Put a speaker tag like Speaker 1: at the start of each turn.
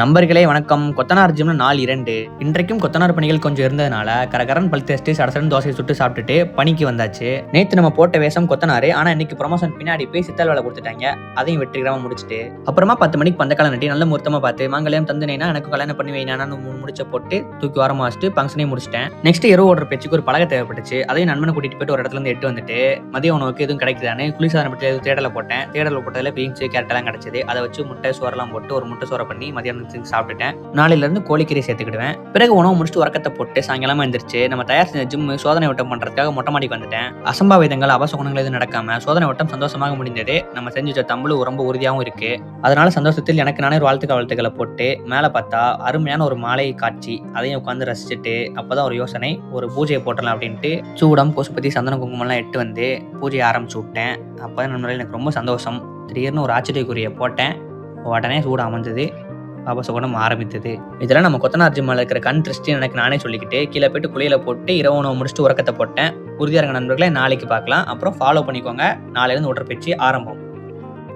Speaker 1: நண்பர்களே வணக்கம். கொத்தனார் ஜிம்ல நாள் 2. இன்றைக்கும் கொத்தனார் பணிகள் கொஞ்சம் இருந்ததுனால கரகரன்னு பல் தேய்ச்சிட்டு சடசடன்னு தோசையை சுட்டு சாப்பிட்டுட்டு பணிக்கு வந்தாச்சு. நேத்து நம்ம போட்ட வேஷம் கொத்தனாரு, ஆனா இன்னைக்கு ப்ரமோஷன் பின்னாடி போய் சித்தல் வேலை கொடுத்துட்டாங்க. அதையும் வெற்றிகரமா முடிச்சுட்டு அப்புறமா 10 மணிக்கு பந்தக்காலம் நட்டி நல்ல முகூர்த்தமா பார்த்து மாங்கல்யம் தந்துனேனா எனக்கு கல்யாணம் பண்ணி வைனான்னு 3 முடிச்ச போட்டு தூக்கி ஓரமா வச்சுட்டு ஃபங்க்ஷனையும் முடிச்சிட்டேன். நெக்ஸ்ட் இரவு ஓடுற பேச்சுக்கு ஒரு பலகை தேவைப்பட்டுச்சு. அதையும் நண்பனை கூட்டிட்டு போயிட்டு ஒரு இடத்துல இருந்து எட்டு வந்துட்டு மதிய உணவுக்கு எதுவும் கிடைக்குதான்னு குளிர்சாதன பெட்டியில் எதுவும் தேடலை போட்டேன். தேடலை போட்டதில் பீன்ஸ் கேரட் எல்லாம் கிடைச்சது. அதை வச்சு முட்டை சோறெல்லாம் போட்டு ஒரு முட்டை சோறை பண்ணி மதியானம் சாப்பிட்டுட்டேன். நாளையில இருந்து கோழிக்கறி சேர்த்துக்கிடுவேன். பிறகு உணவு முடிச்சுட்டு உறக்கத்தை போட்டு சாயங்காலமா எந்திரிச்சு நம்ம தயார் செஞ்ச ஜிம் சோதனை வட்டம் பண்றதுக்காக மொட்டை மாடிக்கு வந்துட்டேன். அசம்பாவிதங்கள் அபசகுணங்கள் எதுவும் நடக்காம சோதனை வட்டம் சந்தோஷமாக முடிந்தது. நம்ம செஞ்சு வச்ச தம்பு ரொம்ப உறுதியாகவும் இருக்கு. அதனால சந்தோஷத்தில் எனக்கு நானே ஒரு வாழ்த்துக்களை போட்டு மேலே பார்த்தா அருமையான ஒரு மாலை காட்சி. அதையும் உட்காந்து ரசிச்சுட்டு அப்பதான் ஒரு யோசனை, ஒரு பூஜையை போட்டலாம் அப்படின்ட்டு சூடம் கொசுப்பத்தி சந்தன குங்குமம்லாம் எட்டு வந்து பூஜையை ஆரம்பிச்சு விட்டேன். அப்பதான் நண்பர்கள் எனக்கு ரொம்ப சந்தோஷம். திடீர்னு ஒரு ஆச்சரியக்குரிய போட்டேன். உடனே சூடு அமைஞ்சது. அபசகுணம் ஆரம்பித்தது. இதெல்லாம் நம்ம கொத்தனார் ஜிம்மில் இருக்கிற கண் திருஷ்டி எனக்கு நானே சொல்லிக்கிட்டு கீழே போயிட்டு குளியல போட்டு இரவு உணவு முடிச்சுட்டு உறக்கத்தை போட்டேன். உறுதியாக இருக்க நண்பர்களை நாளைக்கு பார்க்கலாம். அப்புறம் ஃபாலோ பண்ணிக்கோங்க. நாளையிலேருந்து உடற்பயிற்சி ஆரம்பம்.